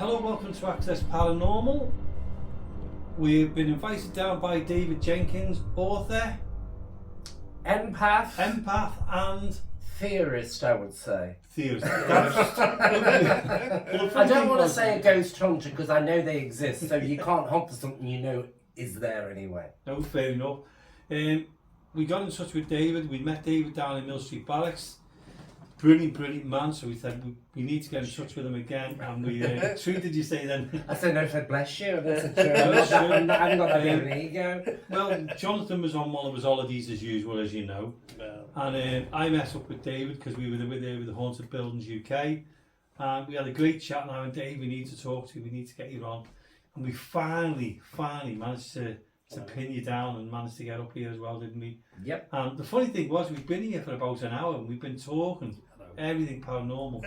Hello, welcome to Access Paranormal. We've been invited down by David Jenkins, author, Empath, and Theorist, I would say. Theorist. I don't want to say a ghost hunter because I know they exist, so you can't hunt for something you know is there anyway. No, fair enough. We got in touch with David. We met David down in Mill Street Barracks. Brilliant man. So we said we need to get in touch with him again. And we, True, did you say then? I said, no, I said, bless you. That's a true. I haven't got that big of an ego. Well, Jonathan was on one of his holidays as usual, as you know. And I met up with David because we were there with the Haunted Buildings UK. And we had a great chat. And I went, Dave, we need to talk to you. We need to get you on. And we finally managed to pin you down and managed to get up here as well, didn't we? Yep. And the funny thing was, we've been here for about an hour and we've been talking everything paranormal.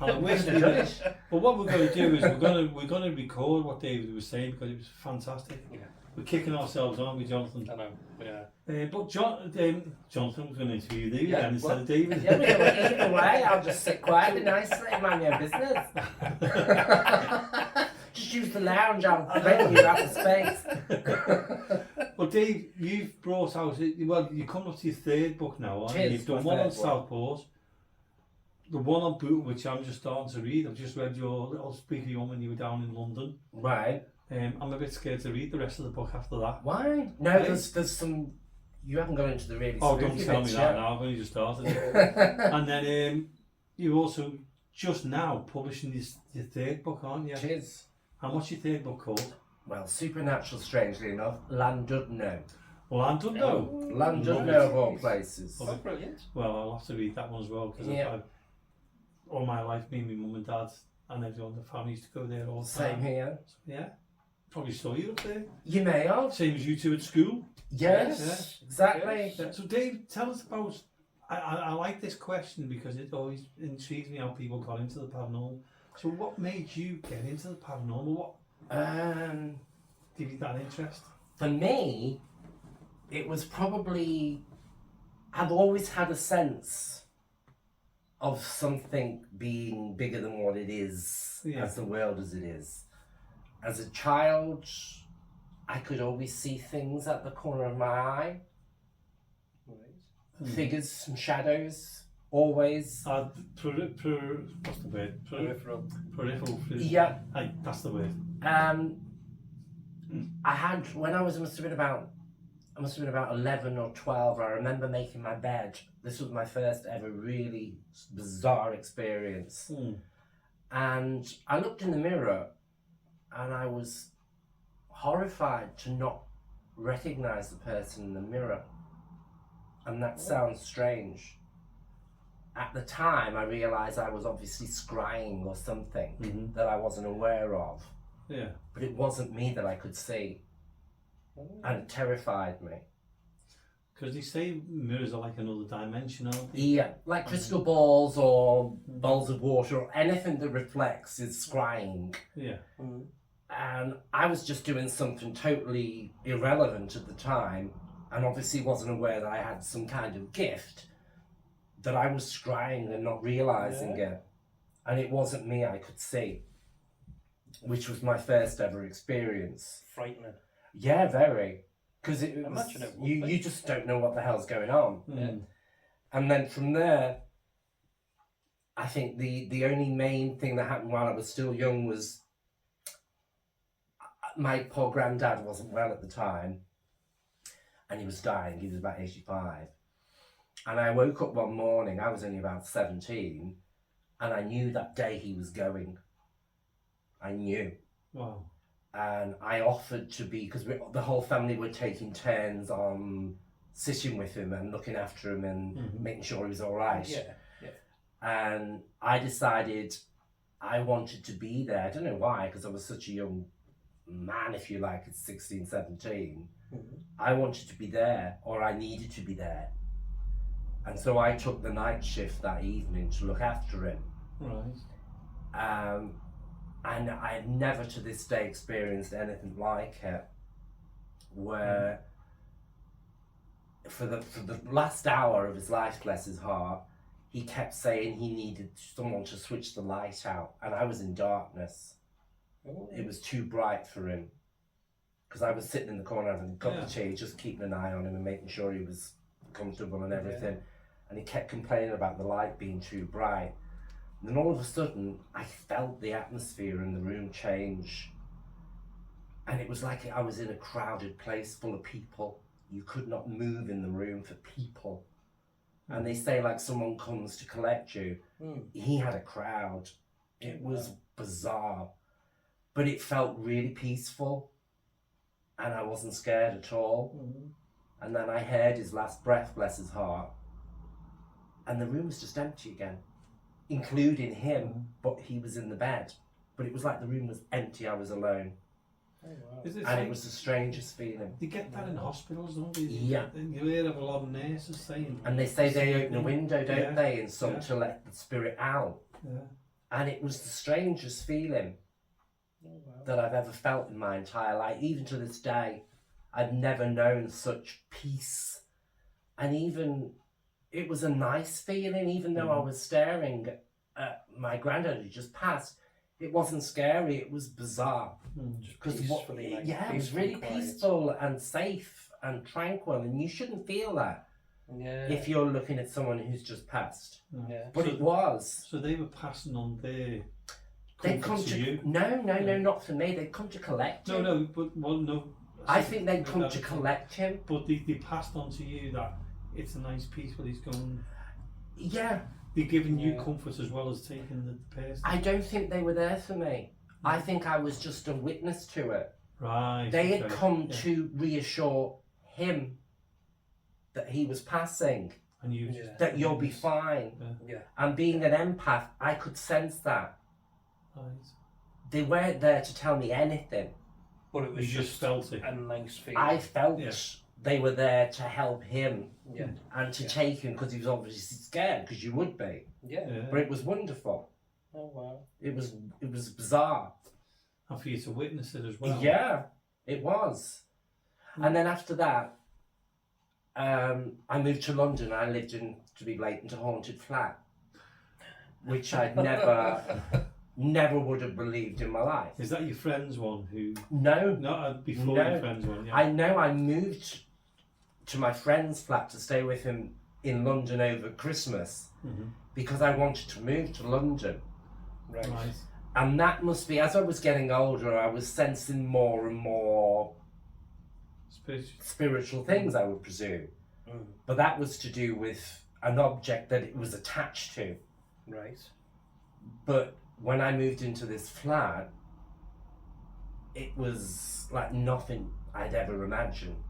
And I wish we did. But what we're going to do is we're going to record what David was saying because it was fantastic. Yeah. We're kicking ourselves on with Jonathan. I know. Yeah. But Jonathan was going to interview you again instead of David. Yeah, either way, I'll just sit quietly, nicely, mind your business. Just use the lounge, I'll rent you out of space. Well, Dave, you've brought out, well, you're coming up to your third book now, aren't you? You've done one on Southport, the one on Boot, which I'm just starting to read. I've just read your little speaker on when you were down in London. Right. I'm a bit scared to read the rest of the book after that. Why? No, there's some, you haven't gone into the really Oh, don't tell me that now, I've only just started it. And then you're also just now publishing your third book, aren't you? It is. And what's your third book called? Well, supernatural, strangely enough, Land Know. Land Know. Land Know of all places. Oh, brilliant. Well, I'll have to read that one as well because all my life, me and my mum and dad and everyone, the family used to go there all the time. Same here. So, yeah. Probably saw you up there. You may have. Same as you two at school. Yes, exactly. Yes. So Dave, tell us about, I like this question because it always intrigues me how people got into the paranormal. So what made you get into the paranormal? What gave you that interest? For me, it was probably, I've always had a sense of something being bigger than what it is, as the world as it is. As a child, I could always see things at the corner of my eye. Right. Figures and shadows, always. What's the word? Peripheral. Peripheral. Yeah. That's the word. I had, when I must have been about 11 or 12, I remember making my bed. This was my first ever really bizarre experience. And I looked in the mirror and I was horrified to not recognize the person in the mirror. And that sounds strange. At the time, I realized I was obviously scrying or something that I wasn't aware of. Yeah. But it wasn't me that I could see. And it terrified me. Because they say mirrors are like another dimension, aren't they? Yeah, like crystal balls or bowls of water or anything that reflects is scrying. Yeah. And I was just doing something totally irrelevant at the time and obviously wasn't aware that I had some kind of gift that I was scrying and not realising it. And it wasn't me I could see, which was my first ever experience. Frightening. Yeah, very. Because you just don't know what the hell's going on. And then from there, I think the only main thing that happened while I was still young was my poor granddad wasn't well at the time and he was dying. He was about 85. And I woke up one morning, I was only about 17, and I knew that day he was going. I knew. Wow. And I offered to be, because the whole family were taking turns on sitting with him and looking after him and making sure he was all right. Yeah. And I decided I wanted to be there. I don't know why, because I was such a young man, if you like, at 16, 17. I wanted to be there, or I needed to be there. And so I took the night shift that evening to look after him. Right. And I had never to this day experienced anything like it, where for the last hour of his life, bless his heart, he kept saying he needed someone to switch the light out, and I was in darkness. it was too bright for him. Because I was sitting in the corner having a cup of tea, just keeping an eye on him and making sure he was comfortable and everything. And he kept complaining about the light being too bright. And then all of a sudden, I felt the atmosphere in the room change. And it was like I was in a crowded place full of people. You could not move in the room for people. And they say like someone comes to collect you. He had a crowd. It was bizarre. But it felt really peaceful. And I wasn't scared at all. And then I heard his last breath, bless his heart. And the room was just empty again, including him, but he was in the bed. But it was like the room was empty, I was alone. Oh, wow. And it was the strangest feeling. They get that in hospitals, don't they? Yeah. You hear of a lot of nurses saying. And they say they open a window, don't Yeah. they, in some to let the spirit out. Yeah. And it was the strangest feeling Oh, wow. that I've ever felt in my entire life. Even to this day, I've never known such peace. And even, it was a nice feeling, even though I was staring at my granddad who just passed. It wasn't scary, it was bizarre. Because Peacefully, like, it was peaceful, really quiet. peaceful and safe and tranquil, and you shouldn't feel that Yeah. if you're looking at someone who's just passed. Yeah. But So- it was. So they were passing on their They comfort come to to you. no, not for me. They come to collect him. No, but well, no. I think they come to collect him. But they passed on to you that it's a nice peaceful. He's going. Yeah, They're giving you Yeah. comfort as well as taking the person. I don't think they were there for me. I think I was just a witness to it. Right. They had okay, come yeah. to reassure him that he was passing, And you Yeah. that you'll be fine. Yeah. And being an empath, I could sense that. Right. They weren't there to tell me anything. But it was You just felt it. a nice feeling. I felt Yeah. they were there to help him Yeah. and to Yeah. take him because he was obviously scared, because you would be. Yeah. Yeah. But it was wonderful. Oh, wow. It was bizarre. And for you to witness it as well. Yeah, it was. And then after that, I moved to London. I lived in, to be blatant, a haunted flat, which I'd never would have believed in my life. Is that your friend's one who? No, Not before No. your friend's one. Yeah. I know I moved to my friend's flat to stay with him in London over Christmas Mhm. because I wanted to move to London. Right. Right. And that must be, as I was getting older, I was sensing more and more spiritual things, I would presume. But that was to do with an object that it was attached to. Right. But when I moved into this flat, it was like nothing I'd ever imagined,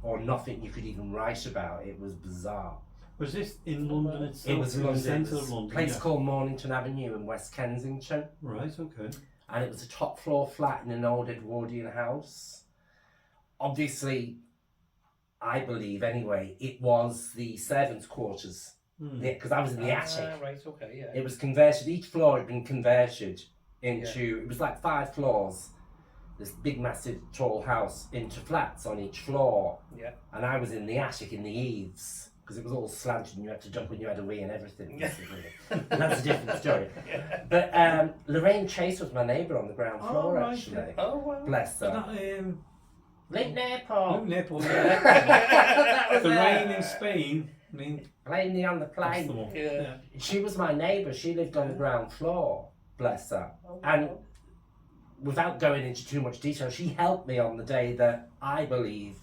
or nothing you could even write about. It was bizarre. Was this in London itself? It was in London. the centre It was of a London. place yeah. called Mornington Avenue in West Kensington, Right. Okay. and it was a top floor flat in an old Edwardian house. Obviously, I believe anyway, it was the servants' quarters because I was in the attic. Right. Okay. Yeah. It was converted. Each floor had been converted into. It was like 5 floors. This big, massive, tall house into flats on each floor. Yeah. And I was in the attic in the eaves because it was all slanted and you had to jump when you had a wee and everything. Basically. And that's a different story. Yeah. But Lorraine Chase was my neighbour on the ground floor, right, actually. Oh, wow. Bless Is her. that Late Newport. Nipple? That was The rain her. in Spain. I mean, Plainly on the that's plane. the one. Yeah. She was my neighbour. She lived on the ground floor. Bless her. Oh, And wow. without going into too much detail, she helped me on the day that I believe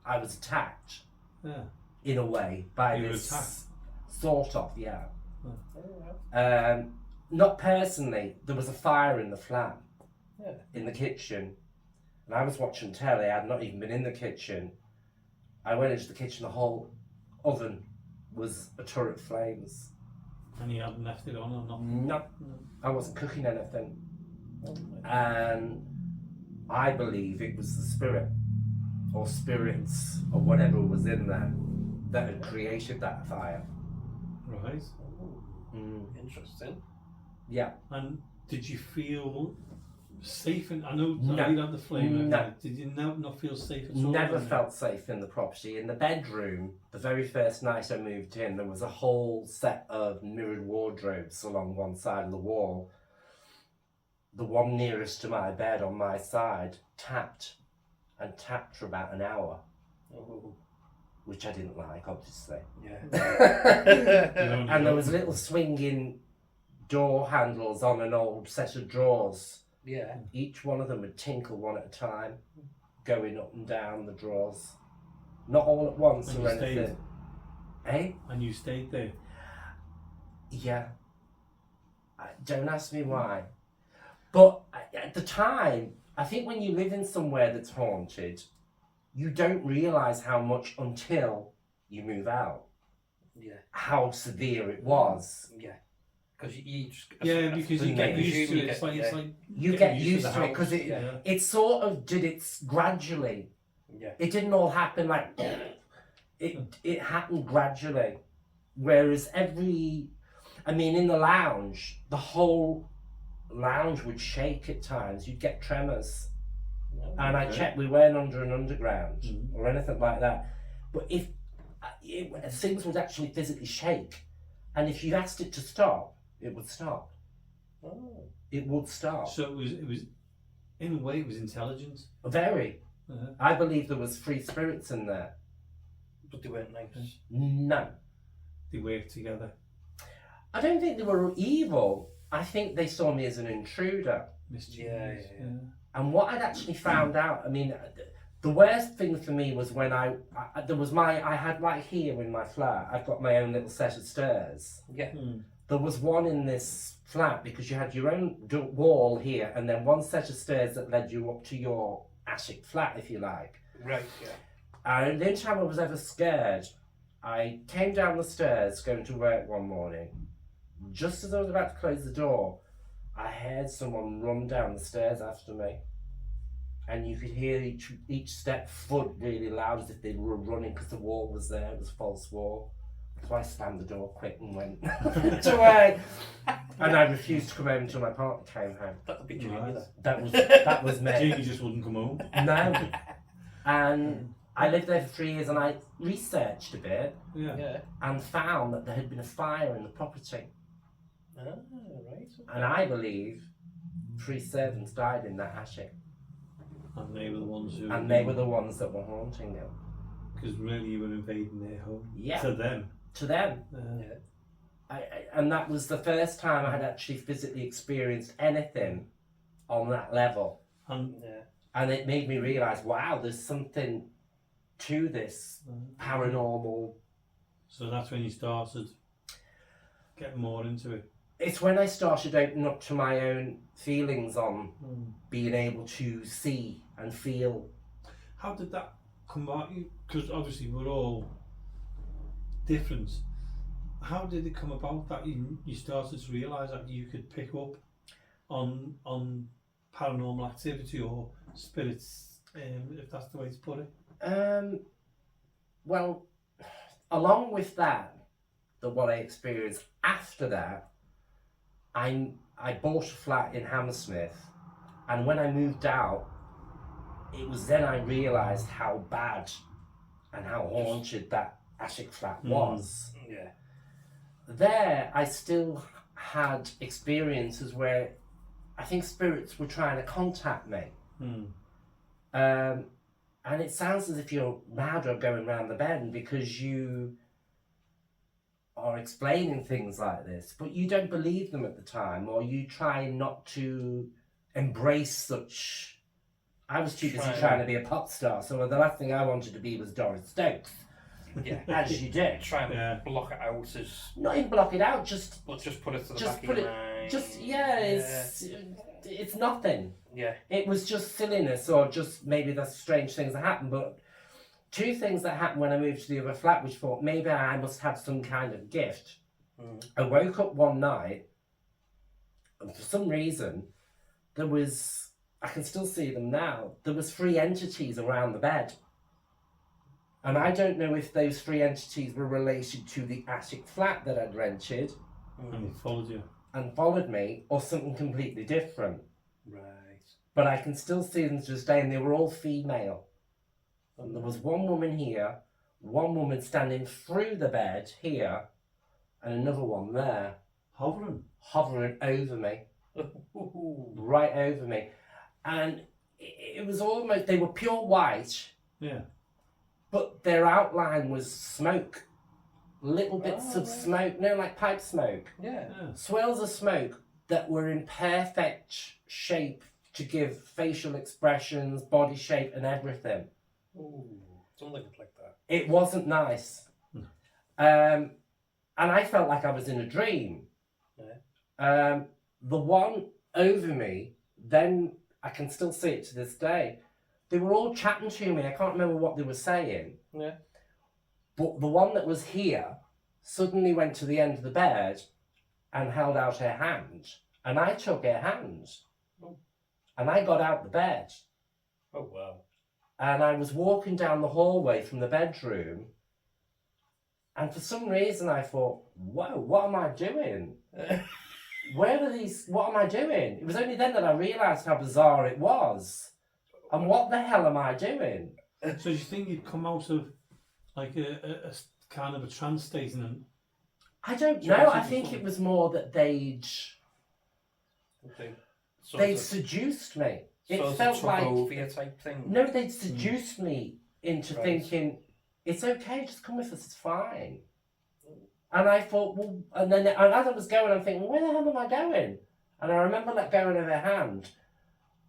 I was attacked Yeah. in a way by You were this attacked? Oh, wow. Not personally. There was a fire in the flat, Yeah. in the kitchen, and I was watching telly. I'd not even been in the kitchen. I went into the kitchen. The whole oven was a turret flames. And you hadn't left it on or not? No, I wasn't cooking anything. Oh, my. And I believe it was the spirit or spirits or whatever was in there that had created that fire. Right. Oh, interesting. Yeah. And did you feel safe? I know No. you had the flame. No. Did you not feel safe at all? Never in there? felt safe in the property. In the bedroom, the very first night I moved in, there was a whole set of mirrored wardrobes along one side of the wall. the one nearest to my bed on my side tapped and tapped for about an hour, Oh, which I didn't like, obviously. yeah. And there was little swinging door handles on an old set of drawers. Yeah. Each one of them would tinkle one at a time, going up and down the drawers. Not all at once And or you anything. Eh? And you stayed there. Yeah. Don't ask me why. But at the time, I think when you live in somewhere that's haunted, you don't realise how much until you move out. Yeah. How severe it was. Yeah. Because you just... Yeah, because you get me. used to it. You It's get- like, yeah. it's like You getting get used the to it house. because it sort of did it gradually. Yeah. It didn't all happen like it happened gradually. Whereas in the lounge, the whole lounge would shake at times. You'd get tremors. And I Okay. checked, we weren't under an underground Mhm. or anything like that. But if things would actually physically shake, and if you asked it to stop, it would stop. Oh. It would stop. So it was, in a way, it was intelligence. Very. Uh-huh. I believe there was free spirits in there. But they weren't nice. No. They worked together. I don't think they were evil. I think they saw me as an intruder. Mischievous. Yeah. And what I'd actually found out, the worst thing for me was when I had like here in my flat, I've got my own little set of stairs. Yeah. There was one in this flat because you had your own wall here and then one set of stairs that led you up to your attic flat, if you like. Right, yeah. And the only time I was ever scared, I came down the stairs going to work one morning. Just as I was about to close the door, I heard someone run down the stairs after me. And you could hear each step foot really loud as if they were running because the wall was there, it was a false wall. So I slammed the door quick and went to work. And I refused to come home until my partner came home. That would be Jamie, Right. That was me. Jamie just wouldn't come home. No. And I lived there for 3 years and I researched a bit Yeah. Yeah. and found that there had been a fire in the property. Ah, right. And I believe 3 servants died in that attic. And they were the ones who. And they were the ones that were haunting him. Because really, you were invading their home. Yeah. To them. To them. Yeah. And that was the first time I had actually physically experienced anything on that level. And Yeah. And it made me realise, wow, there's something to this paranormal. so that's when you started getting more into it. It's when I started opening up to my own feelings on being able to see and feel. How did that come about? Because obviously we're all different. How did it come about that you started to realise that you could pick up on paranormal activity or spirits, if that's the way to put it? Well, along with that, what I experienced after that, I bought a flat in Hammersmith, and when I moved out, it was then I realised how bad and how haunted that attic flat was. Yeah. There, I still had experiences where I think spirits were trying to contact me. And it sounds as if you're mad or going round the bend because you are explaining things like this, but you don't believe them at the time, or you try not to embrace such. I was too busy trying to be a pop star, so the last thing I wanted to be was Doris Stokes. Yeah. As you do. Try and block it out as... Not even block it out, just Well, just put it to the just back put of your it, mind. it's nothing. Yeah. It was just silliness, or just maybe the strange things that happened. But 2 things that happened when I moved to the other flat, which thought maybe I must have some kind of gift. I woke up one night, and for some reason, there was, I can still see them now, there was 3 entities around the bed. And I don't know if those 3 entities were related to the attic flat that I'd rented And they followed you. and followed me, or something completely different. Right. But I can still see them to this day, and they were all female. And there was one woman here, one woman standing through the bed here, and another one there, Hovering. hovering over me. right over me. And it was almost, they were pure white, Yeah. but their outline was smoke. Little bits of smoke, like pipe smoke. Yeah. Swirls of smoke that were in perfect shape to give facial expressions, body shape, and everything. Ooh, don't look like that. It wasn't nice. And I felt like I was in a dream. Yeah. The one over me, then I can still see it to this day. They were all chatting to me. I can't remember what they were saying. Yeah. But the one that was here suddenly went to the end of the bed and held out her hand. And I took her hand. Oh. And I got out the bed. Oh, wow. And I was walking down the hallway from the bedroom. And for some reason I thought, whoa, what am I doing? Where are these, what am I doing? It was only then that I realised how bizarre it was. And what the hell am I doing? So do you think you'd come out of like a kind of a trance state and then... I don't know. I think it was more that they'd seduced me. It felt like over you type thing. No, they'd seduced me into thinking it's okay, just come with us, it's fine. And I thought, well, and as I was going, I'm thinking, where the hell am I going? And I remember let go of her hand,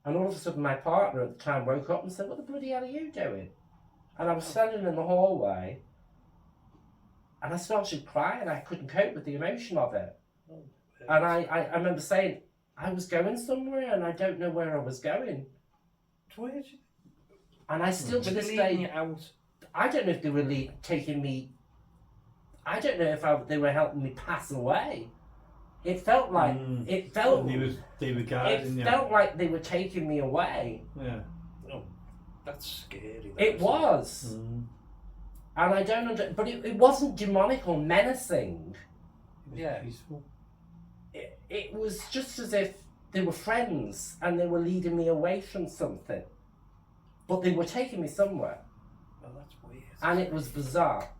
and all of a sudden my partner at the time woke up and said, what the bloody hell are you doing? And I was standing in the hallway, and I started crying. I couldn't cope with the emotion of it. And I remember saying, I was going somewhere, and I don't know where I was going. Where did you... And I still, to this day, out? I don't know if they were taking me, I don't know if they were helping me pass away. It felt like, it felt like they were taking me away. Yeah. Oh, that's scary. It was. And I don't know, but it wasn't demonic or menacing. Yeah. Peaceful. It was just as if they were friends and they were leading me away from something. But they were taking me somewhere. Oh, that's weird. And it was bizarre.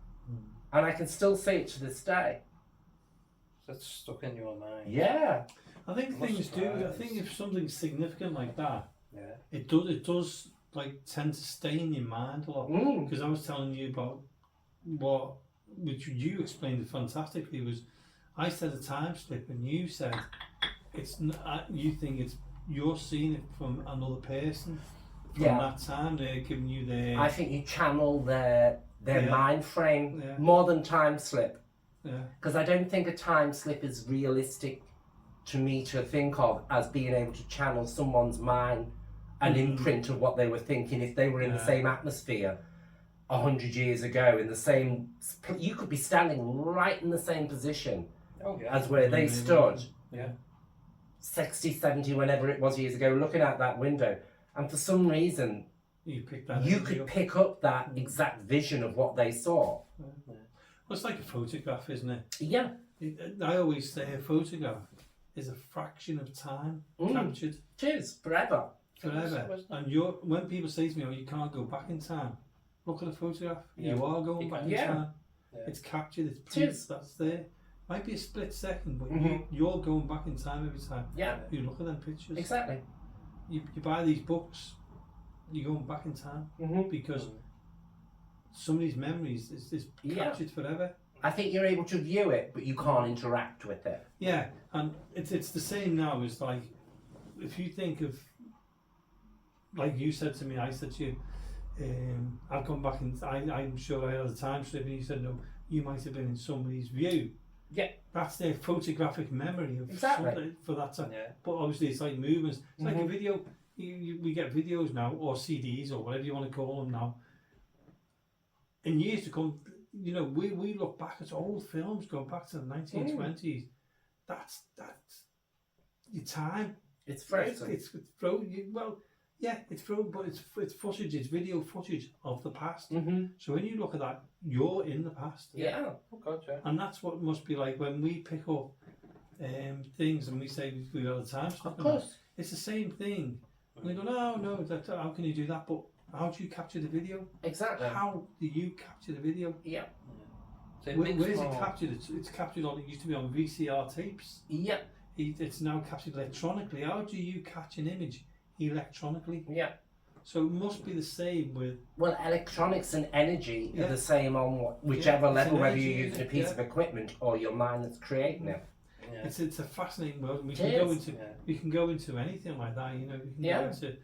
And I can still see it to this day. That's stuck in your mind. Yeah. I think things do. I think if something's significant like that, Yeah. it does like tend to stay in your mind a lot. Because I was telling you about which you explained it fantastically, was I said a time slip and you said it's not, you think you're seeing it from another person from that time. They're giving you their... I think you channel their mind frame more than time slip. Because I don't think a time slip is realistic to me to think of as being able to channel someone's mind, an imprint of what they were thinking if they were in the same atmosphere 100 years ago, in the same... You could be standing right in the same position as where they stood 60, 70, whenever it was years ago, looking out that window. And for some reason, you could pick up that exact vision of what they saw. Well, it's like a photograph, isn't it? Yeah. I always say a photograph is a fraction of time captured. Cheers, forever. Forever. And when people say to me, oh, you can't go back in time, look at a photograph. You are going back in time. It's captured, it's proof, that's there. Might be a split second, but you're going back in time every time. Yeah. You look at them pictures. Exactly. You buy these books, you're going back in time because somebody's memories is captured forever. I think you're able to view it, but you can't interact with it. Yeah, and it's the same now. It's like, if you think of, like you said to me, I said to you, I've gone back and I'm sure I had a time slip, and you said, no, you might have been in somebody's view. Yeah. That's their photographic memory of something for that time. Yeah. But obviously it's like movements. It's like a video. We get videos now, or CDs, or whatever you want to call them now. In years to come, you know, we look back at old films going back to the 1920s. That's your time. It's frozen. It's frozen. Well, yeah, it's frozen, but it's footage. It's video footage of the past. So when you look at that, you're in the past. Yeah. Oh God, yeah. And that's what it must be like when we pick up things and we say we got a time slip. Of course. It's the same thing. And they go, no, how can you do that? But how do you capture the video? Exactly. How do you capture the video? Yeah. So Where's it captured? It's captured on, it used to be on VCR tapes. Yeah. it's now captured electronically. How do you catch an image electronically? Yeah. So it must be the same with. Well, electronics and energy are the same on whichever it's level, an whether energy, you're using a piece of equipment or your mind that's creating it. Yeah. It's a fascinating world. We It can is. go into we can go into anything like that. You know, we can go into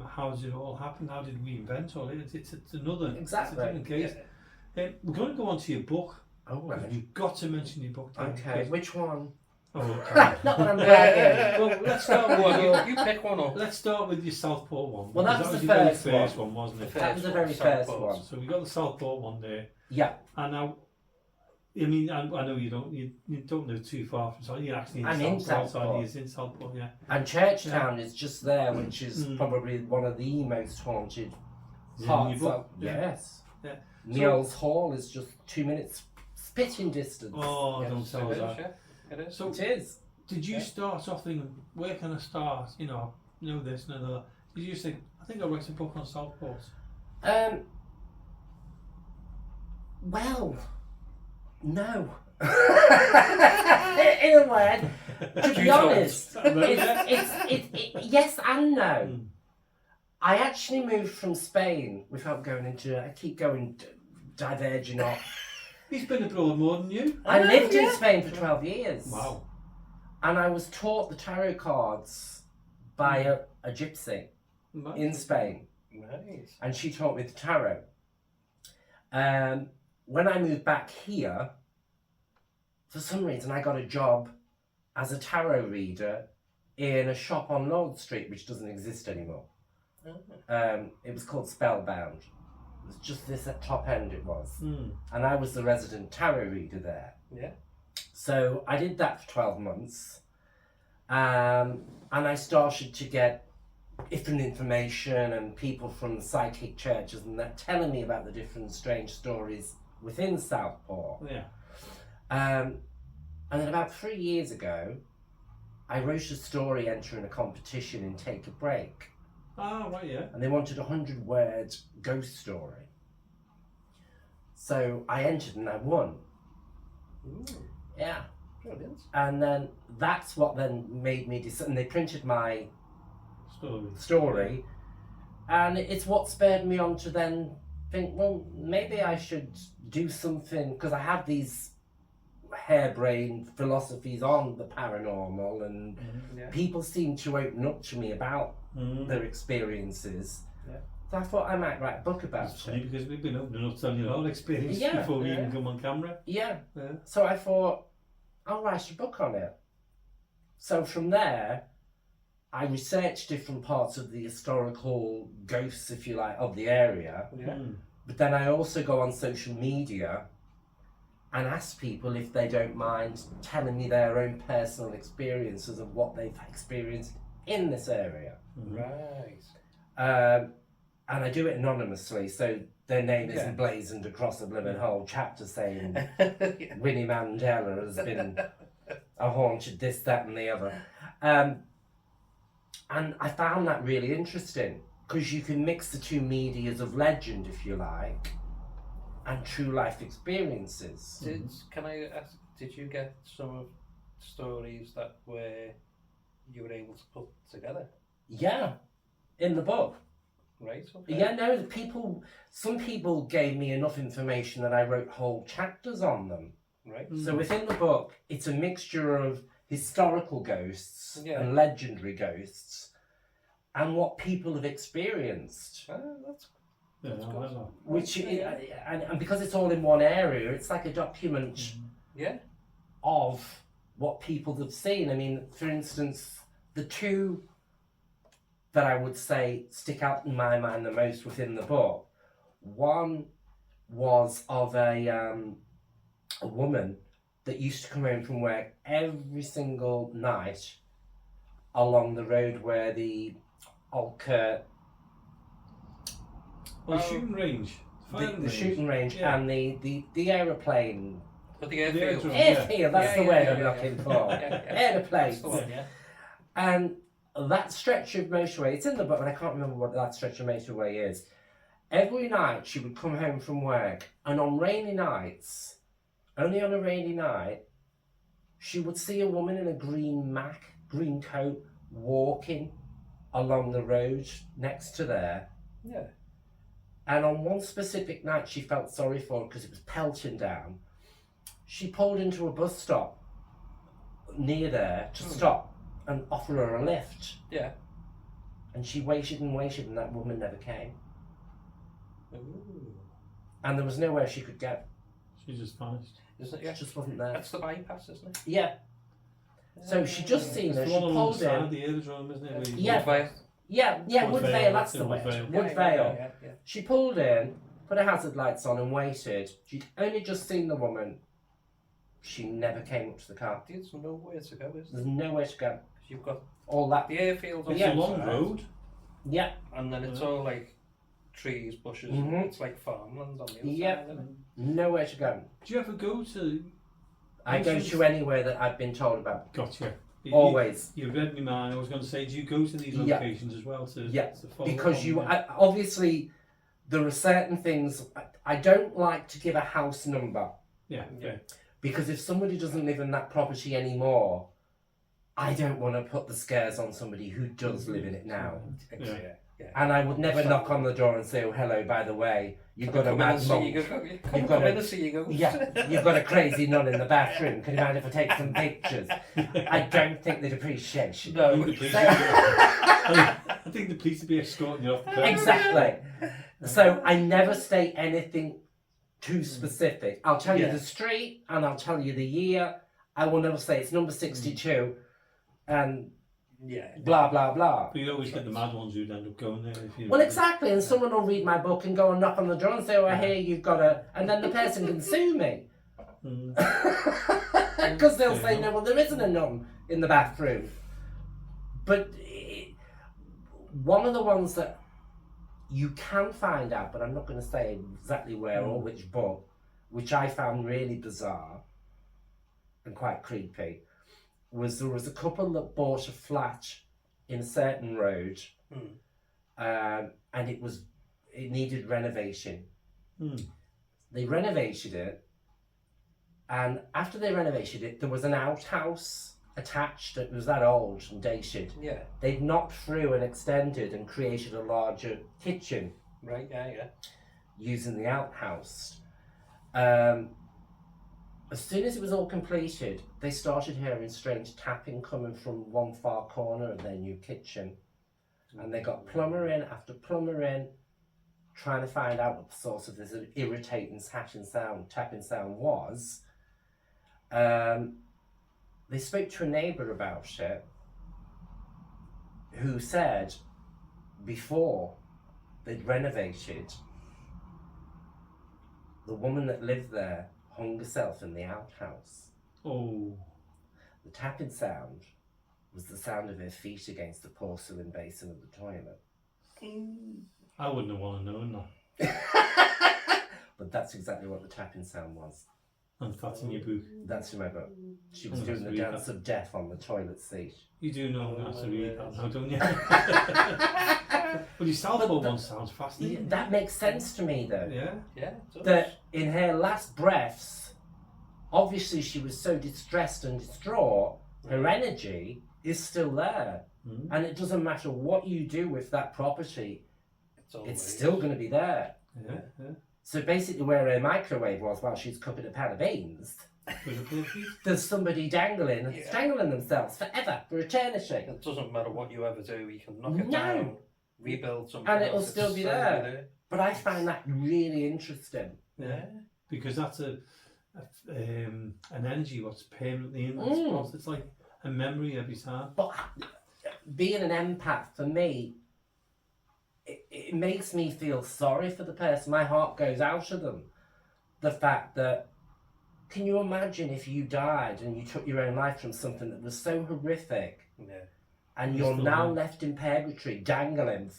how does it all happen? How did we invent all it? It's another Exactly. It's a different case. We're going to go on to your book. Oh, right. You've got to mention your book. David, Okay, because- which one? Oh, okay. Not that I'm bragging. Well, let's start with Well, you pick one up. let's start with your Southport one. Well, that because was that the your first very first one. one, wasn't it? That was the very Southport. first one. So we got the Southport one there, Yeah. and now, I mean, I know you don't live too far from Southport. You're actually I'm in Southport. Southport. He's in Southport, yeah. And Churchtown is just there, which is probably one of the most haunted parts of. Yes. Yeah. Neil's Hall is just 2 minutes spitting distance. Oh, Yes, don't tell us that. It is. So It is. did you start off thinking, where can I start? You know this, know that. Did you think, I think I'll write a book on Southport? Well, no. In a word, to be honest, yes and no. I actually moved from Spain without going into. I keep going diverging off. He's been abroad more than you. I lived in Spain for 12 years. Wow. And I was taught the tarot cards by a gypsy in Spain. Nice. And she taught me the tarot. When I moved back here, for some reason I got a job as a tarot reader in a shop on Lord Street, which doesn't exist anymore. It was called Spellbound. It was just this at top end it was. And I was the resident tarot reader there. Yeah. So I did that for 12 months. And I started to get different information and people from the psychic churches and that telling me about the different strange stories within Southport. Yeah. And then about 3 years ago, I wrote a story entering a competition in Take a Break. Ah, right, yeah. And they wanted a 100-word ghost story. So I entered and I won. Ooh, Yeah. brilliant. And then that's what then made me decide. And they printed my story. And it's what spurred me on to then think, well, maybe I should do something, because I have these harebrained philosophies on the paranormal, and people seem to open up to me about their experiences. Yeah. So I thought I might write a book about It's funny it. because we've been opening up telling you our experience Yeah. before we even come on camera. Yeah. Yeah. So I thought, I'll write a book on it. So from there, I researched different parts of the historical ghosts, if you like, of the area. Yeah. But then I also go on social media and ask people if they don't mind telling me their own personal experiences of what they've experienced in this area. Right. And I do it anonymously, so their name Yeah. isn't blazoned across a blooming whole chapter saying Yeah. Winnie Mandela has been a haunted this, that and the other. And I found that really interesting, because you can mix the two medias of legend, if you like, and true life experiences. Can I ask, did you get some of the stories that you were able to put together? Yeah, in the book. Right, okay. Yeah, no, some people gave me enough information that I wrote whole chapters on them. Right. So within the book, it's a mixture of historical ghosts and legendary ghosts and what people have experienced. That's Yeah, I like that. Which, and because it's all in one area, it's like a document of what people have seen. I mean, for instance, the two that I would say stick out in my mind the most within the book, one was of a woman that used to come home from work every single night along the road where the Alkirk, Well, shooting range. the shooting range Yeah. and the aeroplane. But the airfield. airfield. Airfield, that's the word I'm yeah. looking for. Yeah. Aeroplanes. That's the one, yeah. And that stretch of motorway, it's in the book, but I can't remember what that stretch of motorway is. Every night she would come home from work, and on rainy nights, only on a rainy night, she would see a woman in a green coat, walking along the road next to there. Yeah. And on one specific night, she felt sorry for her because it was pelting down. She pulled into a bus stop near there to stop and offer her a lift. Yeah. And she waited and waited, and that woman never came. Ooh. And there was nowhere she could go. She just vanished. Isn't it? Yeah. She just wasn't there. That's the bypass, isn't it? Yeah. So she just seen her, It's she the one pulled alongside in. the aerodrome, isn't it? Where you- Yeah. Woodvale. Yeah, Woodvale, that's the Woodvale. way. Woodvale. Yeah. She pulled in, put her hazard lights on and waited. She'd only just seen the woman. She never came up to the car. There's nowhere to go, is there? There's nowhere to go. 'Cause you've got All that. the airfield on It's the a long outside, road. Yeah, and then it's all like trees, bushes. Mhm. It's like farmland on the other Yeah. side, isn't it? nowhere to go. Do you ever go to... I go to anywhere that I've been told about. Gotcha. Always. You read me mind. I was going to say, do you go to these Yeah. locations as well to, Yeah, to follow Because on? obviously, there are certain things. I don't like to give a house number. Yeah, yeah. Because if somebody doesn't live in that property anymore, I don't want to put the scares on somebody who does live in it now. Yeah. And I would never knock on the door and say, "Oh, hello, by the way, you've got a mad monk. You've got got a- in and see you go. Yeah, you've got a crazy nun in the bathroom. Can you mind if I take some pictures?" I don't think they'd appreciate it. I think No. the police I think the police would be escorting you off the curb. Exactly. So I never state anything too specific. I'll tell you Yeah. the street and I'll tell you the year. I will never say it's number 62 and Yeah. blah, blah, blah. But you always get the mad ones who'd end up going there. If you Well, exactly. And someone will read my book and go and knock on the door and say, "Oh, I hear you've got a..." And then the person can sue me. Mm. Because they'll say, "No, well, there isn't a nun in the bathroom." But one of the ones that you can find out, but I'm not going to say exactly where or which book, which I found really bizarre and quite creepy, was there was a couple that bought a flat in a certain road, and it needed renovation. They renovated it, and after they renovated it, there was an outhouse attached. It was that old and dated. Yeah. They'd knocked through and extended and created a larger kitchen Right. Yeah. using the outhouse. As soon as it was all completed, they started hearing strange tapping coming from one far corner of their new kitchen. And they got plumber in after plumber in, trying to find out what the source of this irritating tapping sound was. They spoke to a neighbour about it, who said before they'd renovated, the woman that lived there hung herself in the outhouse. Oh. The tapping sound was the sound of her feet against the porcelain basin of the toilet. I wouldn't have wanted to know that. But that's exactly what the tapping sound was. And that's in your book. That's in my book. She was Oh, doing the that's dance of death on the toilet seat. You do know how to read that now, don't you? Well, your Salvo one sounds fascinating. That makes sense to me, though. Yeah. Yeah. It does. That in her last breaths, obviously she was so distressed and distraught, her energy is still there. And it doesn't matter what you do with that property, it's still going to be there. Yeah. Yeah. So basically where her microwave was while she's cooking a pan of beans, there's somebody dangling themselves forever, for eternity. It doesn't matter what you ever do. You can knock it No. down, rebuild something, And it'll else, still be there. But I find that really interesting. Yeah. Because that's an energy what's permanently in that Mm. spot. It's like a memory every time. But being an empath, for me, it makes me feel sorry for the person. My heart goes out to them. The fact that, can you imagine if you died and you took your own life from something that was so horrific, and you're now left in purgatory, dangling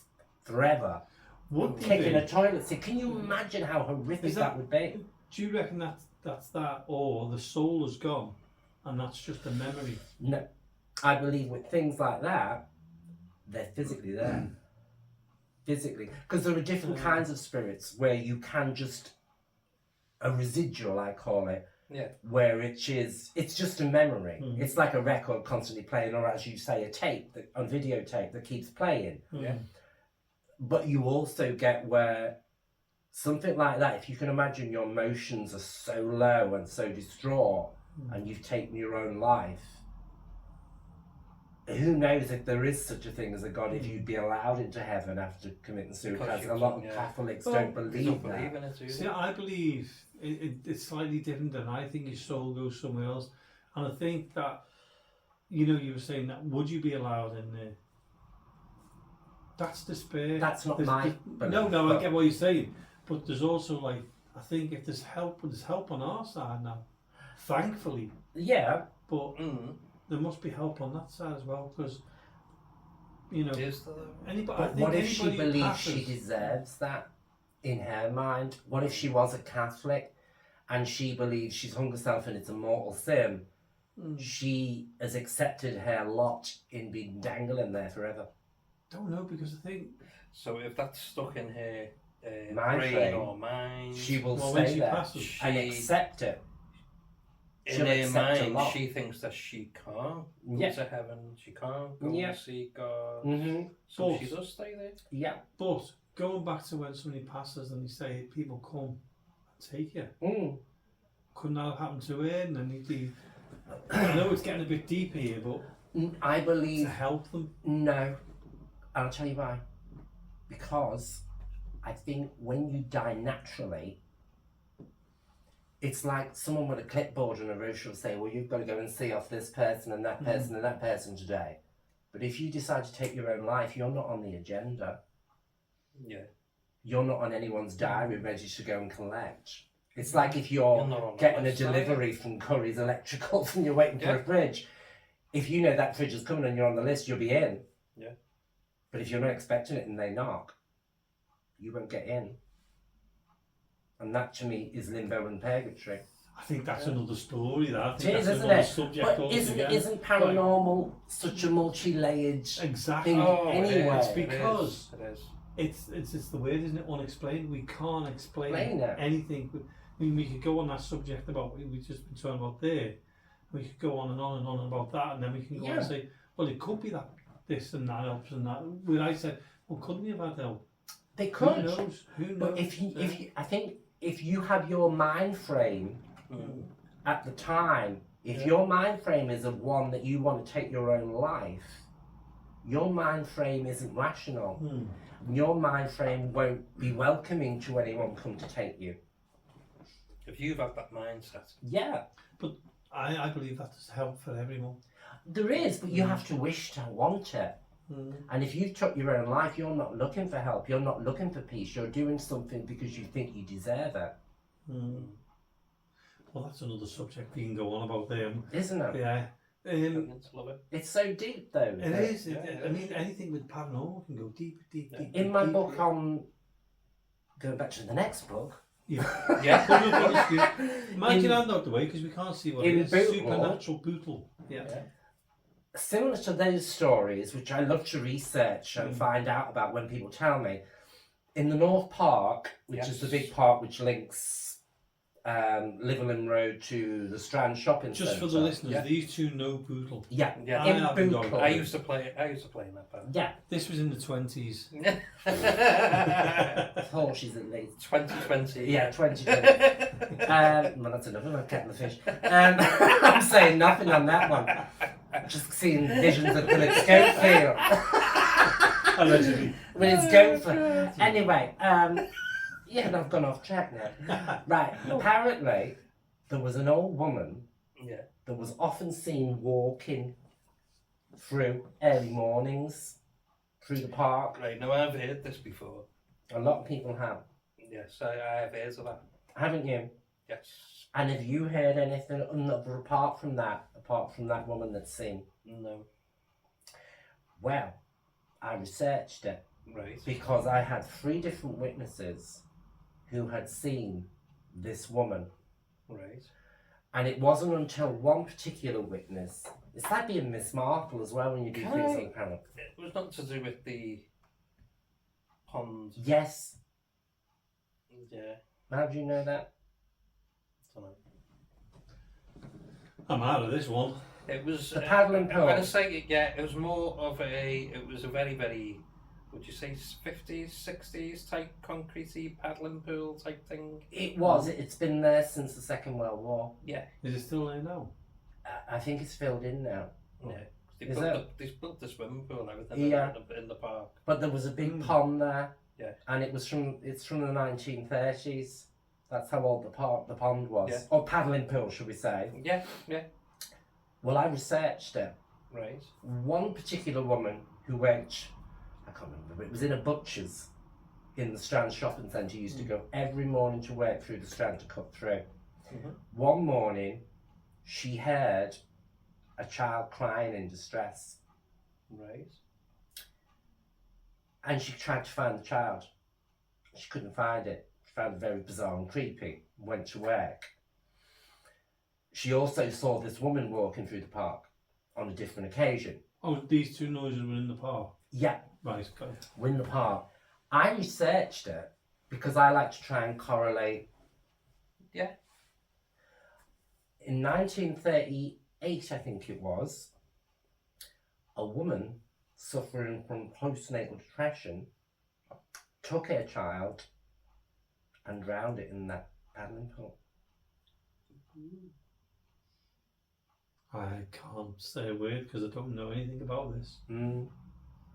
forever, kicking a toilet seat? Can you imagine how horrific that would be? Do you reckon that's that, or the soul is gone, and that's just a memory? No, I believe with things like that, they're physically there. Physically, because there are different kinds of spirits where you can just, a residual I call it, Yeah. Where it's just a memory. Mm. It's like a record constantly playing, or as you say, a videotape that keeps playing. Yeah. But you also get where something like that, if you can imagine your emotions are so low and so distraught, and you've taken your own life, who knows if there is such a thing as a God, if you'd be allowed into heaven after committing suicide. A lot of Catholics don't believe that. See, I believe it's slightly different, and I think your soul goes somewhere else. And I think that, you know, you were saying that, would you be allowed in there? That's despair. That's not my belief. No, I get what you're saying. But there's also, like, I think if there's help on our side now, thankfully. Yeah. But there must be help on that side as well, because, you know, but what if she believes she deserves that in her mind? What if she was a Catholic and she believes she's hung herself and it's a mortal sin? She has accepted her lot in being dangling there forever. Don't know, because I think... So if that's stuck in her brain or mind... She will stay there and accept it. In her mind, she thinks that she can't go to heaven, she can't go and see God. So she does stay there. Yeah. But going back to when somebody passes and they say people come and take you, couldn't that have happened to her? And then he'd be... I know it's getting a bit deep here, but I believe to help them. No, I'll tell you why. Because I think when you die naturally, it's like someone with a clipboard and a rush will say, well, you've got to go and see off this person and that person and that person today. But if you decide to take your own life, you're not on the agenda. Yeah. You're not on anyone's diary ready to go and collect. It's like if you're getting a delivery from Curry's Electricals and you're waiting for a fridge. If you know that fridge is coming and you're on the list, you'll be in. Yeah. But if you're not expecting it and they knock, you won't get in. And that to me is limbo and purgatory. I think that's another story. That I think it is, that's isn't another it? subject. But isn't paranormal such a multi-layered thing anyway? It's because it's the word, isn't it? Unexplained. We can't explain anything. I mean, we could go on that subject about what we've just been talking about there. We could go on and on and on about that, and then we can go on and say, well, it could be that this and that helps and that. Where I said, well, couldn't we have had help? They could. Who knows? Who knows? But if you, I think if you have your mind frame at the time, if your mind frame is of one that you want to take your own life, your mind frame isn't rational. Your mind frame won't be welcoming to anyone come to take you. If you've had that mindset. Yeah. But I believe that there's help for everyone. There is, but you have to wish to want it. And if you took your own life, you're not looking for help, you're not looking for peace, you're doing something because you think you deserve it. Well, that's another subject we can go on about there. Isn't it? Yeah. Love it. It's so deep though. It is. I mean, anything with paranormal can go deep. In my book on, going back to the next book. Imagine that out the way, because we can't see what it is. Supernatural bootle. Yeah. Similar to those stories, which I love to research and find out about when people tell me, in the North Park, which is the big park which links Liverland Road to the Strand Shopping Centre. Just for the listeners, these two know Bootle. Yeah. In Bootle. I used to play in that park. Yeah. This was in the 20s. Horses at least. 2020. Yeah, 2020. Well, that's enough. I've kept the fish. I'm saying nothing on that one. Just seeing visions of Philip Schofield. Allegedly. With his gopher. Anyway, yeah, I've gone off track now. Right, apparently there was an old woman that was often seen walking through early mornings through the park. Right, now I've heard this before. A lot of people have. Yes, I have heard of that. Haven't you? Yes. And have you heard anything apart from that woman that's seen? No. Well, I researched it. Right. Because I had 3 different witnesses who had seen this woman. Right. And it wasn't until one particular witness, it's like being Miss Marple as well when you do things on the panel. It was not to do with the pond. Yes. Yeah. How do you know that? I don't know. I'm out of this one. It was the paddling pool. I'm going to say, yeah, it was more of it was a very, very, would you say 50s, 60s type concretey paddling pool type thing? It was. It's been there since the Second World War. Yeah. Is it still there now? I think it's filled in now. Yeah. They built the swimming pool and everything in the park. But there was a big pond there. Yeah. And it's from the 1930s. That's how old the pond was. Yeah. Or paddling pool, should we say. Yeah, yeah. Well, I researched it. Right. One particular woman who went, I can't remember, but it was in a butcher's in the Strand shopping centre, used to go every morning to work through the Strand to cut through. Mm-hmm. One morning, she heard a child crying in distress. Right. And she tried to find the child. She couldn't find it. She found it very bizarre and creepy. Went to work. She also saw this woman walking through the park on a different occasion. Oh, these two noises were in the park? Yeah. Right, okay. Were in the park. I researched it because I like to try and correlate. Yeah. In 1938, I think it was, a woman suffering from postnatal depression took her child and drowned it in that paddling pool. I can't say a word because I don't know anything about this. Mm.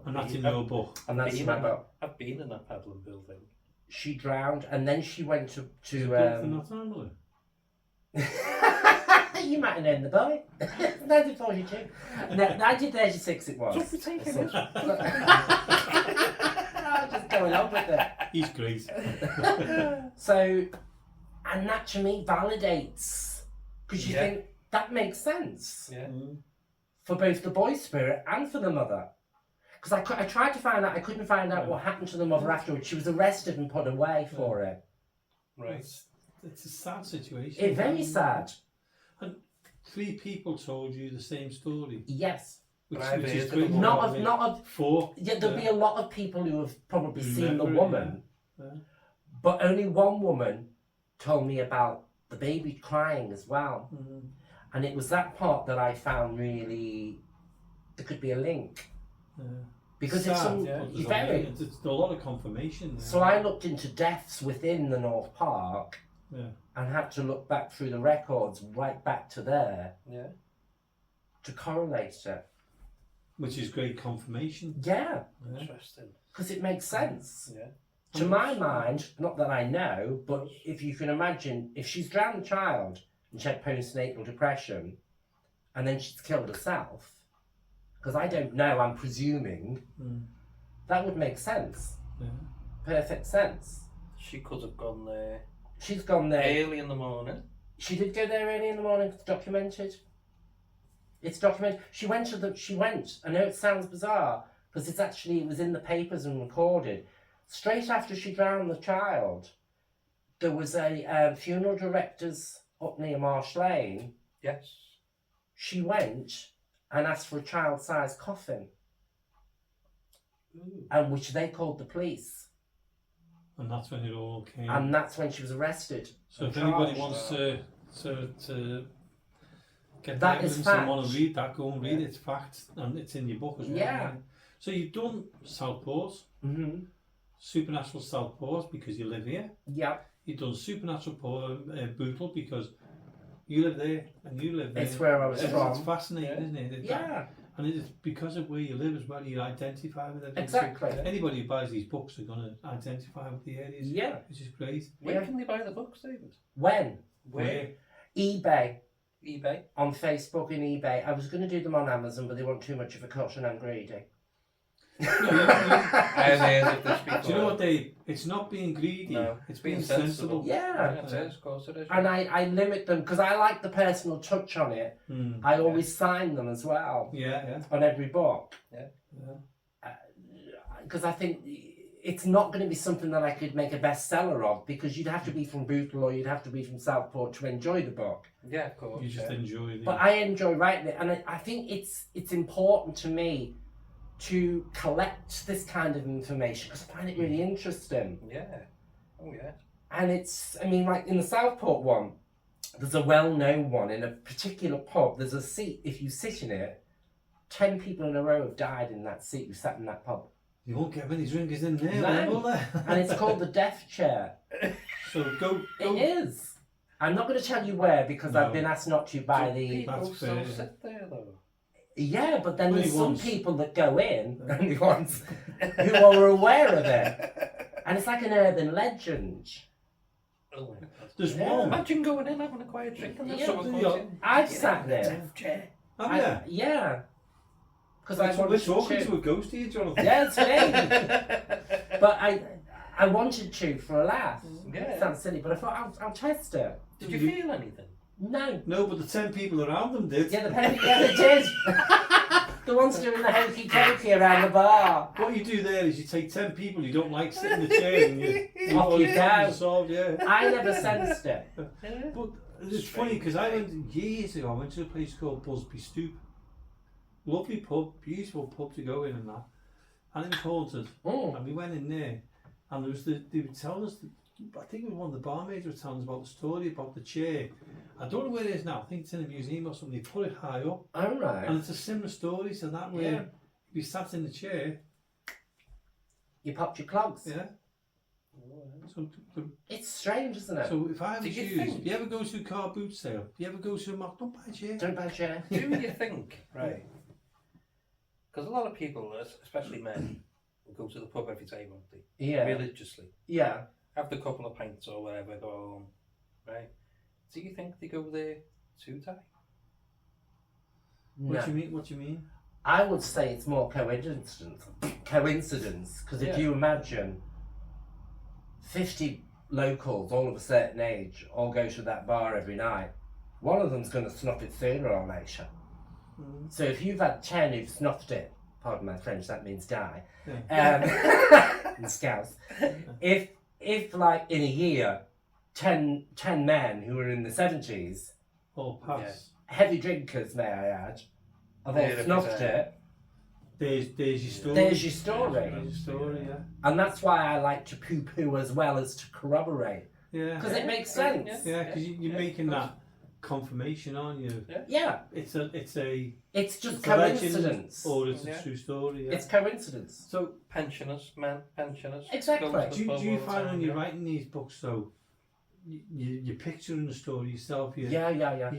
And that's in your book. And that's my book. I've been in that paddling building. She drowned, and then she went to Not family. You might have known the boy. 1942. No, 1936 it was. Just taking it. Just going on with it. He's great. So, and that to me validates, because you think that makes sense. Yeah. For both the boy spirit and for the mother. Because I tried to find out, I couldn't find out what happened to the mother afterwards. She was arrested and put away for it. Right. It's a sad situation. It's very sad. And 3 people told you the same story. Yes. Which is great. Not of 4. Yeah, there'll be a lot of people who have probably seen the Remember it, woman. Yeah. But only one woman told me about the baby crying as well. Mm-hmm. And it was that part that I found really, there could be a link. Yeah. Because Sad, it's some, it's a lot of confirmation there. So I looked into deaths within the North Park and had to look back through the records right back to there to correlate it. Which is great confirmation. Yeah. Interesting. Because it makes sense. Yeah. To my mind, not that I know, but if you can imagine, if she's drowned the child and she had postnatal depression and then she's killed herself, because I don't know, I'm presuming, that would make sense. Yeah. Perfect sense. She could have gone there. She's gone there. Early in the morning. She did go there early in the morning. It's documented. It's documented. She went. I know it sounds bizarre, because it was in the papers and recorded. Straight after she drowned the child, there was a funeral director's up near Marsh Lane. Yes. She went and asked for a child-sized coffin, and which they called the police. And that's when it all came. And that's when she was arrested. So if anybody wants to get that the is evidence fact. and want to read that, go and read it. It's fact, and it's in your book as well. Yeah. So you've done Southport, Supernatural Southport because you live here. Yeah. You've done Supernatural Bootle because you live there and you live there. It's where I was from. It's fascinating, isn't it? Yeah. And it's because of where you live as well, you identify with it. Exactly. So anybody who buys these books are going to identify with the areas. Yeah. Which is great. Where can they buy the books, David? When? Where? eBay. eBay? On Facebook and eBay. I was going to do them on Amazon, but they want too much of a cut and I'm greedy. Do I've heard of this before. you know what it's not being greedy, it's being sensible. Yeah. It is, of course it is. And I limit them because I like the personal touch on it. I always sign them as well. Yeah. On every book. Yeah. Because I think it's not going to be something that I could make a bestseller of, because you'd have to be from Bootle or you'd have to be from Southport to enjoy the book. Yeah, of course. You just enjoy it. But I enjoy writing it, and I think it's important to me to collect this kind of information because I find it really interesting. Yeah. Oh yeah. And like in the Southport one, There's a well-known one in a particular pub. There's a seat, if you sit in it, 10 people in a row have died in that seat who sat in that pub. You won't get many drinkers in there, No. will there? And it's called the death chair. So go. It is. I'm not going to tell you where because I've been asked not to by the... People still sit there though. Yeah, but then there's some once. people that go in, only once, who are aware of it. And it's like an urban legend. Oh my God. There's Yeah. one. Imagine going in, having a quiet drink, and then Yeah, someone yeah. comes in. I've sat there. Death chair. Oh, yeah. Yeah. Because I We're wanted talking to. to a ghost here, Jonathan. Yeah, it's me. But I wanted to for a laugh. Yeah. It sounds silly, but I thought I'll test it. Did you feel anything? No. No, but the 10 people around them did. Yeah, they did. The ones doing the hokey cokey around the bar. What you do there is you take 10 people you don't like sit in the chair and you Off you go. solved, yeah. I never sensed it. But it's funny because I went years ago. I went to a place called Busby Stoop. Lovely pub, beautiful pub to go in and that. And it was haunted. And we went in there, and there was they were telling us. I think it was one of the barmaids was telling us about the story about the chair. I don't know where it is now. I think it's in a museum or something. They put it high up, All right. and it's a similar story. So that way, if you sat in the chair, You popped your clogs. yeah. So, It's strange, isn't it? so if I was Do you you, think- if you ever go to a car boot sale, if you ever go to a market, don't buy a chair. Don't buy a chair. Do you think, right? Because a lot of people, especially men, go to the pub every day, won't they? Yeah. Religiously. Yeah. Have the couple of pints or whatever, go home, right? Do you think they go there to die? No. What do you mean? What do you mean? I would say it's more coincidence. Because if you imagine 50 locals, all of a certain age, all go to that bar every night, one of them's going to snuff it sooner or later. So if you've had 10 who've snuffed it, pardon my French, that means die, in Scouse, if like in a year, 10 men who are in the 70s, All pass. heavy drinkers may I add, have all snuffed it, There's your story. there's your story. There's your story, yeah. And that's why I like to poo-poo as well as to corroborate. Yeah. Because it makes sense. Yeah, because you're making that confirmation, aren't you? Yeah. It's just it's a coincidence. legend or it's a true story. Yeah. It's coincidence. So Pensioners, men, pensioners. Exactly. go to the do pub you all the find time, when you're yeah? writing these books, though, you're picturing the story yourself? Yeah.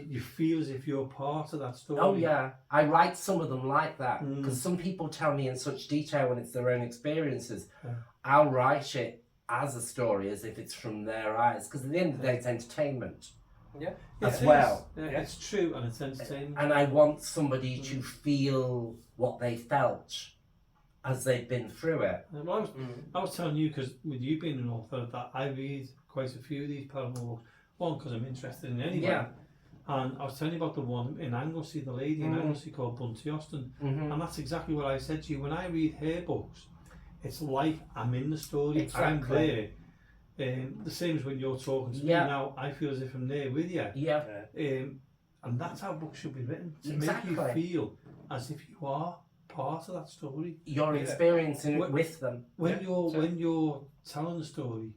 You feel as if you're part of that story. Oh yeah, I write some of them like that Mm. because some people tell me in such detail when it's their own experiences. Yeah. I'll write it as a story as if it's from their eyes because at the end of the day it's entertainment Yeah. as It is. well. Yeah, Yeah. it's true and it's entertainment. And I want somebody to feel what they felt as they've been through it. And I was telling you, because with you being an author, that I read quite a few of these paranormal books. One, because I'm interested in it anyway. Yeah. And I was telling you about the one in Anglesey, the lady in Anglesey called Bunty Austin. And that's exactly what I said to you. When I read her books, it's like I'm in the story. Exactly. I'm there. The same as when you're talking to me now, I feel as if I'm there with you. Yeah. And that's how books should be written, to Exactly. make you feel as if you are part of that story. You're experiencing it with them. When you're telling the story,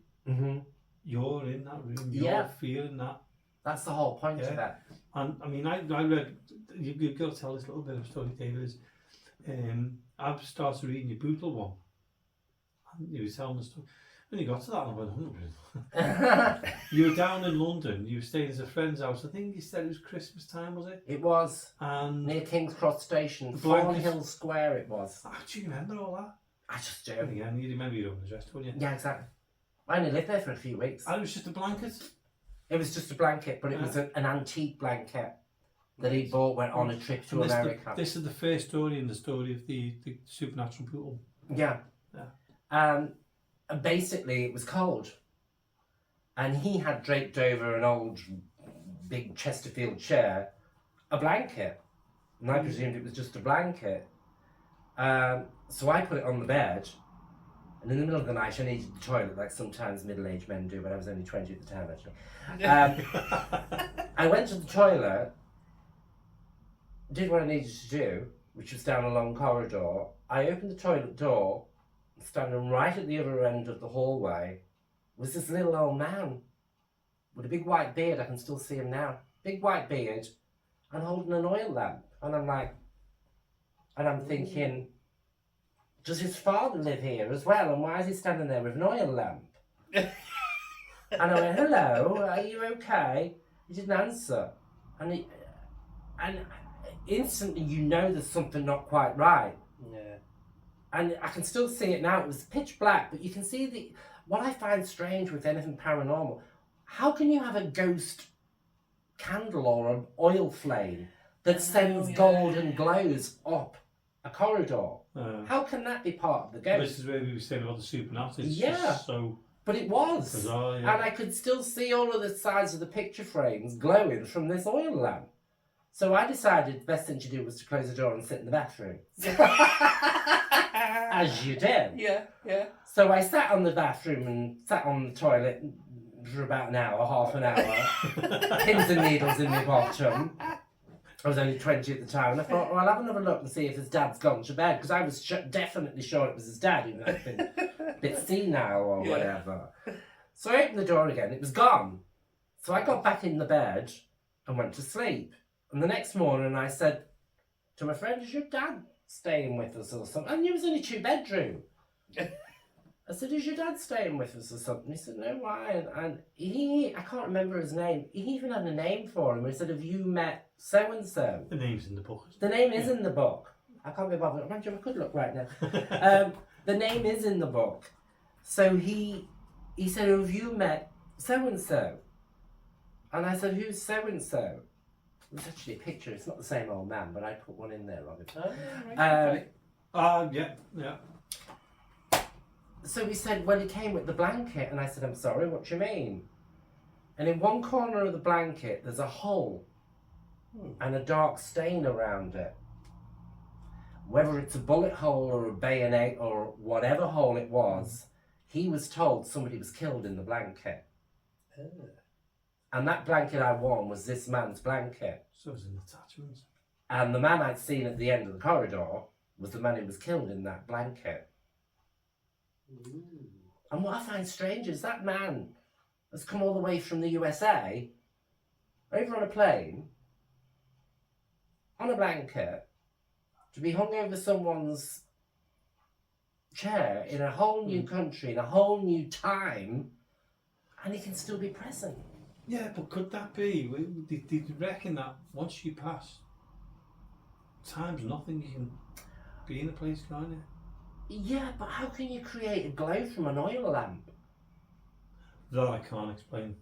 you're in that room, you're feeling that. That's the whole point of it. And I mean, I read, you've got to tell this little bit of story, David, is I've started reading your Bootle one, and you were telling the story. When you got to that, I went, you were down in London, you were staying at a friend's house. I think you said it was Christmas time, was it? It was. And Near King's Cross Station, The blankets. Thornhill Square it was. do you remember all that? I just do. Yeah, you remember your own address, don't you? Yeah, exactly. I only lived there for a few weeks. And it was just a blanket. It was just a blanket, but it was an antique blanket that he bought when on a trip to America. This is the first story in the story of the supernatural poodle. Yeah. And basically it was cold. And he had draped over an old big Chesterfield chair a blanket. And I presumed it was just a blanket. So I put it on the bed. And in the middle of the night, I needed the toilet, like sometimes middle-aged men do, but I was only 20 at the time, actually. I went to the toilet, did what I needed to do, which was down a long corridor. I opened the toilet door, standing right at the other end of the hallway was this little old man with a big white beard. I can still see him now. Big white beard and holding an oil lamp. And I'm thinking, does his father live here as well? And why is he standing there with an oil lamp? And I went, hello, are you okay? He didn't answer. And instantly you know there's something not quite right. Yeah. And I can still see it now. It was pitch black, but you can see what I find strange with anything paranormal, how can you have a ghost candle or an oil flame that sends golden glows up a corridor? How can that be part of the ghost? This is where we were saying about the supernatural. It's Yeah. just so But it was. bizarre, yeah. And I could still see all of the sides of the picture frames glowing from this oil lamp. So I decided the best thing to do was to close the door and sit in the bathroom. As you do. Yeah. So I sat on the bathroom and sat on the toilet for about an hour, half an hour, pins and needles in my bottom. I was only 20 at the time, and I thought, well, I'll have another look and see if his dad's gone to bed, because I was definitely sure it was his dad, who had been a bit senile or whatever. So I opened the door again, it was gone. So I got back in the bed and went to sleep. And the next morning I said to my friend, is your dad staying with us or something? I knew it was only 2-bedroom. I said, is your dad staying with us or something? He said, no, why? And he, I can't remember his name. He even had a name for him. He said, have you met so-and-so? The name's in the book. The name is in the book. I can't be bothered. Imagine I could look right now. The name is in the book. So he said, have you met so-and-so? And I said, who's so-and-so? It was actually a picture. It's not the same old man, but I put one in there of it. Yeah. So he said, well, he came with the blanket. And I said, I'm sorry, what do you mean? And in one corner of the blanket, there's a hole and a dark stain around it. Whether it's a bullet hole or a bayonet or whatever hole it was, he was told somebody was killed in the blanket. And that blanket I won was this man's blanket. So it was an attachment. And the man I'd seen at the end of the corridor was the man who was killed in that blanket. Ooh. And what I find strange is that man has come all the way from the USA, over on a plane, on a blanket, to be hung over someone's chair in a whole new country, in a whole new time, and he can still be present. Yeah, but could that be? Did you reckon that once you pass time's nothing, you can be in a place, can't you? Yeah, but how can you create a glow from an oil lamp? That I can't explain.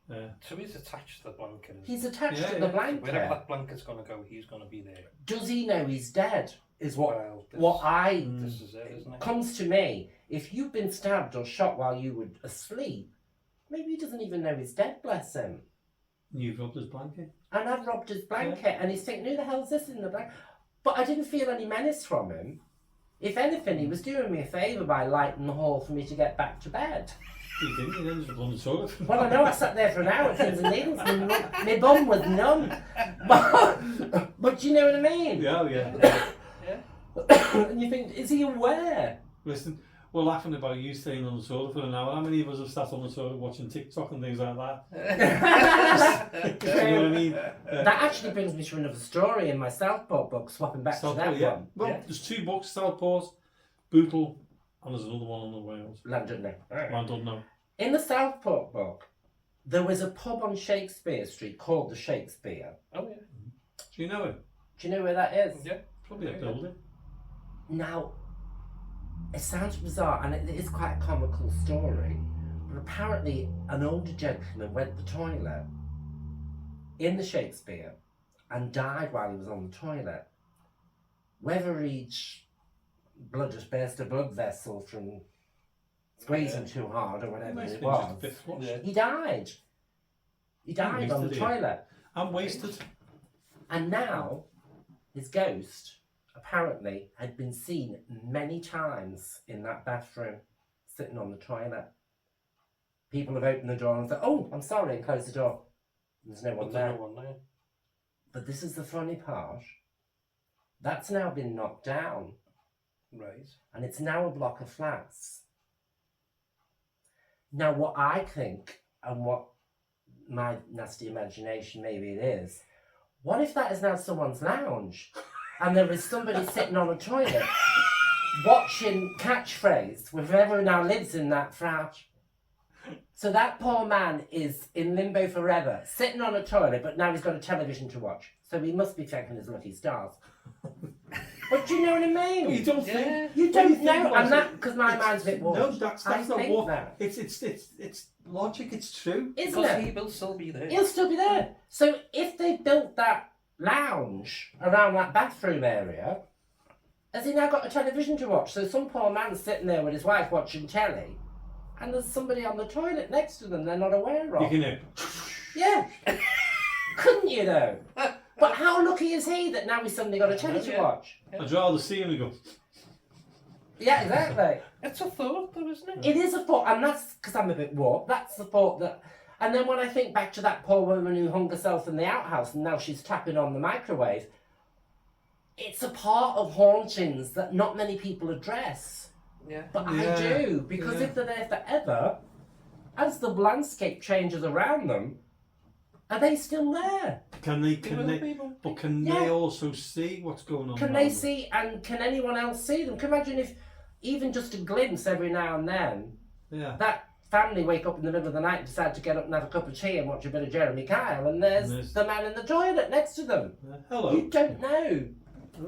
So he's attached to the blanket. He's attached to the blanket. Wherever that blanket's going to go, he's going to be there. Does he know he's dead? Is This is it, isn't it? Comes to me. If you've been stabbed or shot while you were asleep, maybe he doesn't even know he's dead, bless him. You've robbed his blanket? And I've robbed his blanket, and he's thinking, who the hell's this in the blanket? But I didn't feel any menace from him. If anything, he was doing me a favour by lighting the hall for me to get back to bed. You didn't, you ended up on the toilet. Well, I know I sat there for an hour with pins and needles, my bum was numb. But you know what I mean? Yeah. And you think, is he aware? Listen, we're laughing about you staying on the toilet for an hour. How many of us have sat on the toilet watching TikTok and things like that? You know what I mean? That actually brings me to another story in my Southport book, swapping back to that one. Well, there's 2 books, Southport, Bootle, and there's another one on the Wales. London. London. In the Southport book, there was a pub on Shakespeare Street called the Shakespeare. Oh, yeah. Do you know it? Do you know where that is? Yeah. Probably a building. Now, it sounds bizarre, and it is quite a comical story, but apparently an older gentleman went to the toilet in the Shakespeare and died while he was on the toilet. Whether each blood just burst a blood vessel from squeezing too hard or whatever it was, he died. He died on the toilet. I'm wasted. And now, his ghost apparently had been seen many times in that bathroom, sitting on the toilet. People have opened the door and said, oh, I'm sorry, and closed the door. There's no one there. But this is the funny part. That's now been knocked down. Right. And it's now a block of flats. Now, what I think, and what my nasty imagination, maybe it is. What if that is now someone's lounge and there is somebody sitting on a toilet watching Catchphrase with whoever now lives in that flat? So that poor man is in limbo forever, sitting on a toilet, but now he's got a television to watch. So he must be thanking his lucky stars. But do you know what I mean? You don't think? You don't know, and that because my mind's a bit warped. No, that's not what. That. It's logic. It's true. Isn't it? He will still be there. He'll still be there. So if they built that lounge around that bathroom area, has he now got a television to watch? So some poor man's sitting there with his wife watching telly, and there's somebody on the toilet next to them they're not aware of. You can hear. Yeah. Couldn't you though? But how lucky is he that now he's suddenly got a telly to watch? I'd rather see him and go. Yeah, exactly. It's a thought, though, isn't it? It is a thought, and that's because I'm a bit warped. That's the thought that. And then when I think back to that poor woman who hung herself in the outhouse and now she's tapping on the microwave, it's a part of hauntings that not many people address. Yeah. But I do, because if they're there forever, as the landscape changes around them, are they still there? Can they also see what's going on? Can they see, and can anyone else see them? Can you imagine if even just a glimpse every now and then, that family wake up in the middle of the night and decide to get up and have a cup of tea and watch a bit of Jeremy Kyle, and there's the man in the toilet next to them. Hello. You don't know.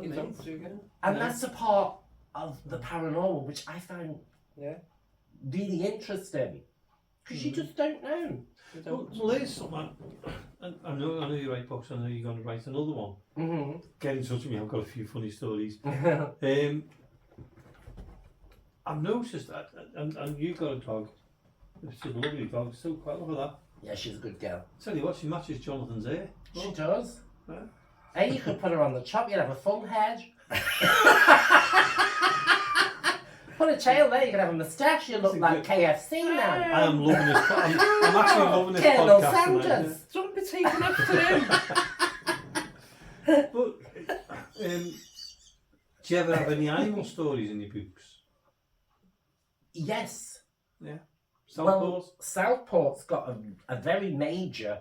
You don't do it. And that's a part of the paranormal which I find really interesting. Because you just don't know. Well, there's something. I know you write books. I know you're going to write another one. Mm-hmm. Get in touch with me. I've got a few funny stories. I've noticed that, and you've got a dog. She's a lovely dog. Still quite love that. Yeah, she's a good girl. Tell you what, she matches Jonathan's hair. She does. Yeah. Hey, you could put her on the top. You'd have a full head. Put a tail there, you can have a moustache, you look like KFC now. I am loving this. I'm actually loving this Colonel podcast Sanders. Don't be taken after him. But do you ever have any animal stories in your books? Yes. Yeah. Southport's got a very major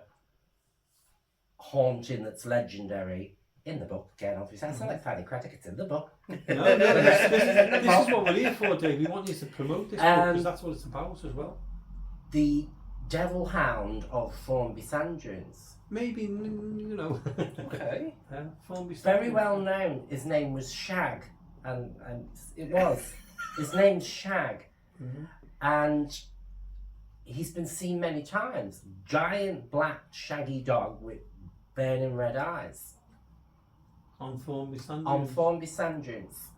haunting that's legendary. In the book, again, obviously. I sound like Fanny Craddock, it's in the book. No, this is what we're here for, Dave. We want you to promote this book because that's what it's about as well. The Devil Hound of Thornby Sand Dunes. Maybe, you know. Okay. Thornby Sand Very Dunes. well known. His name was Shag. And it was. His name's Shag. Mm-hmm. And he's been seen many times. Giant black shaggy dog with burning red eyes. On Thornby Sand Dunes. On Thornby Sand Dunes.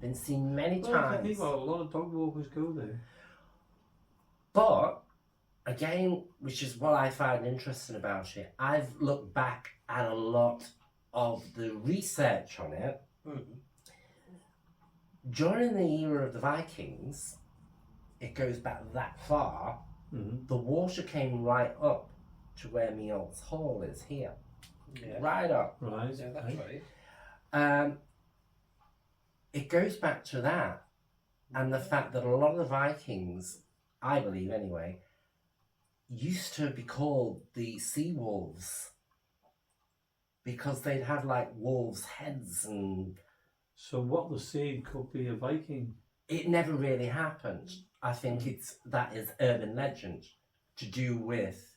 Been seen many times. I think a lot of dog walkers go there. But, again, which is what I find interesting about it, I've looked back at a lot of the research on it. Mm-hmm. During the era of the Vikings, it goes back that far, the water came right up to where Meol's Hall is here. Yeah. Right up. Right, yeah, that's right. It goes back to that and the fact that a lot of the Vikings, I believe anyway, used to be called the sea wolves because they'd have like wolves' heads and... So what they're saying could be a Viking? It never really happened. I think that is urban legend to do with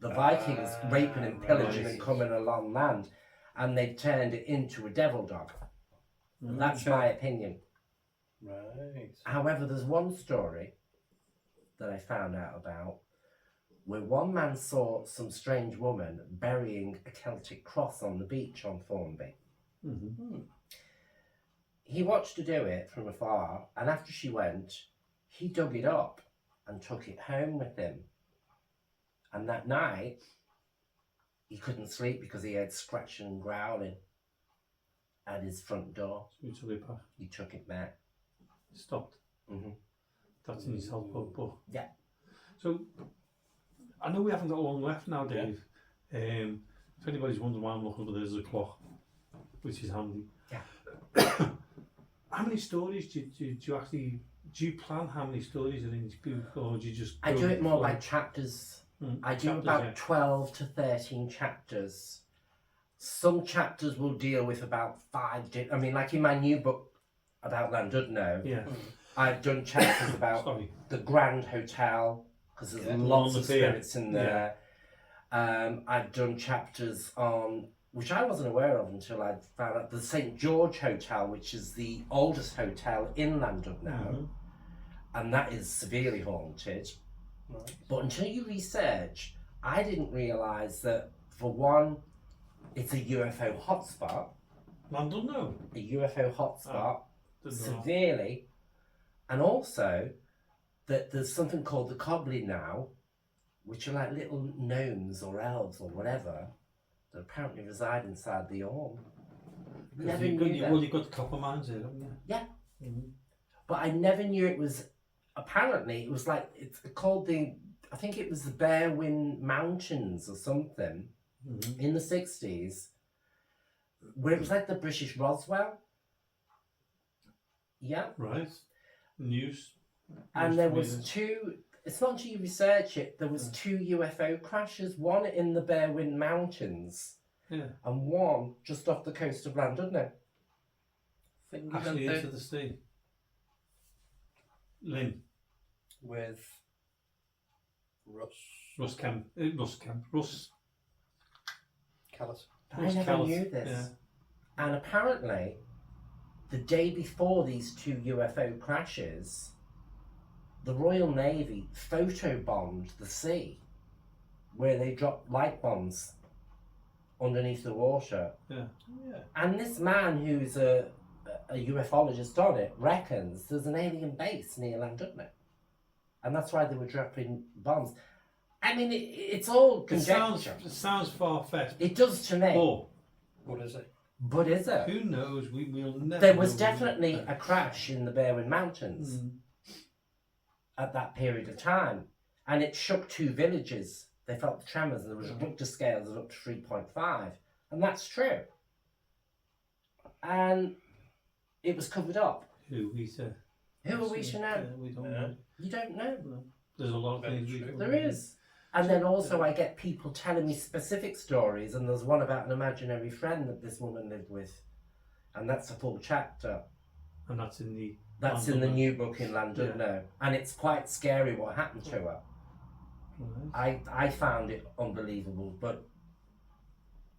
the Vikings raping and pillaging and coming along land, and they turned it into a devil dog. That's my opinion. Right. However, there's one story that I found out about where one man saw some strange woman burying a Celtic cross on the beach on Thornby. Mm-hmm. He watched her do it from afar, and after she went, he dug it up and took it home with him. And that night, he couldn't sleep because he heard scratching and growling at his front door. So he took it back? He took it back. Stopped? Mm-hmm. That's in his health book. Yeah. So, I know we haven't got long left now, Dave. Yeah. If anybody's wondering why I'm looking for there's a clock, which is handy. Yeah. How many stories do you plan how many stories are in each book, or do you just... I do it more by chapters. I do about 12 to 13 chapters. Some chapters will deal with about 5 I mean, like in my new book about Llandudno, I've done chapters about the Grand Hotel, because there's lots of spirits in there. I've done chapters on, which I wasn't aware of until I found out, the St. George Hotel, which is the oldest hotel in Llandudno, and that is severely haunted. Right. But until you research, I didn't realise that, for one, it's a UFO hotspot. Llandudno? A UFO hotspot, severely. And also, that there's something called the Cobley now, which are like little gnomes or elves or whatever, that apparently reside inside the orb. Never knew that. Well, you've got the copper mines here, haven't you? Yeah. But I never knew it was, apparently, it was like, it's called I think it was the Bearwind Mountains or something, in the 60s, where it was like the British Roswell. Yeah. Right. News. And there was two, it's not until you research it, there was 2 UFO crashes, one in the Bearwind Mountains, and one just off the coast of Llandudno. Actually into the sea. Lynn. With Russ Callis. I never knew this. Yeah. And apparently, the day before these 2 UFO crashes, the Royal Navy photobombed the sea, where they dropped light bombs underneath the water. And this man, who's a ufologist on it, reckons there's an alien base near Llandudno, and that's why they were dropping bombs. I mean, it's all conjecture. It sounds far-fetched. It does to me. But what is it? But is it? Who knows? We'll never. There was definitely a crash in the Bearwind Mountains at that period of time, and it shook 2 villages. They felt the tremors, and there was Richter scales of up to 3.5, and that's true. And it was covered up. Who we say? Who are we to know? We don't know. You don't know. No. There's a lot of things we don't know. There is. And then also I get people telling me specific stories, and there's one about an imaginary friend that this woman lived with, and that's a full chapter. And that's in the... That's in the new book in Llandudno, and it's quite scary what happened to her. Right. I found it unbelievable, but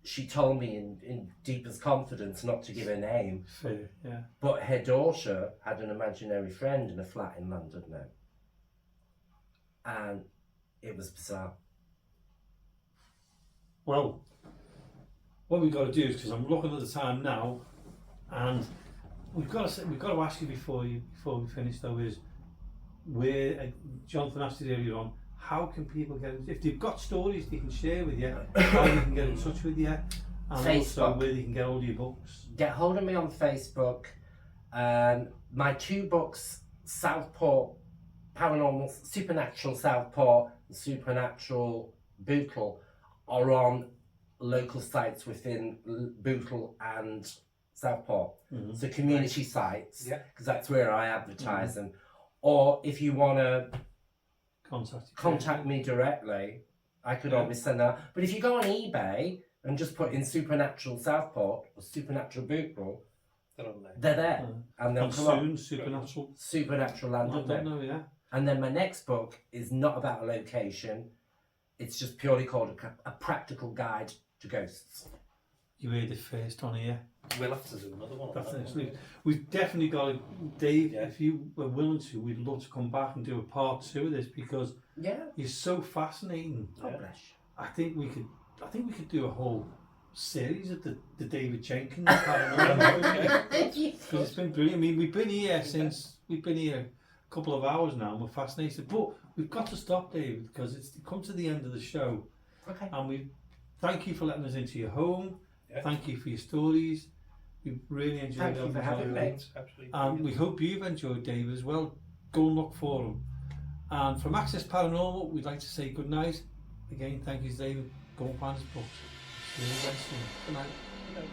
she told me in deepest confidence not to give her name. Fair, yeah. But her daughter had an imaginary friend in a flat in Llandudno, and it was bizarre. Well, what we've got to do is, because I'm looking at the time now, and we've got to ask you before we finish though, is where Jonathan asked you earlier on, how can people get in, if they've got stories they can share with you, how they can get in touch with you, and Facebook. Also where they can get all your books. Get hold of me on Facebook. My 2 books, Southport, Paranormal, Supernatural Southport, and Supernatural Bootle, are on local sites within Bootle and Southport. So community sites, because that's where I advertise them. Or if you want to contact me directly, I could always send that. But if you go on eBay and just put in Supernatural Southport or Supernatural Bootle, they're there. And they'll come up. Supernatural Llandudno. And then my next book is not about a location. It's just purely called a practical guide to ghosts. You heard it first on here. We'll have to do another one. Definitely. We've definitely got to, Dave, if you were willing to, we'd love to come back and do a part 2 of this, because you're so fascinating. Oh, bless you. I think we could do a whole series of the David Jenkins Paranormal. Because it's been brilliant. I mean, we've been here a couple of hours now, and we're fascinated. But we've got to stop, David, because it's come to the end of the show. Okay. And we thank you for letting us into your home. Yeah. Thank you for your stories. We really enjoyed it. Thank you for having me. Absolutely. And we hope you've enjoyed Dave as well. Go and look for him. And from Access Paranormal, we'd like to say good night. Again, thank you, David. Go and find his books. See you again soon. Good night. Good night.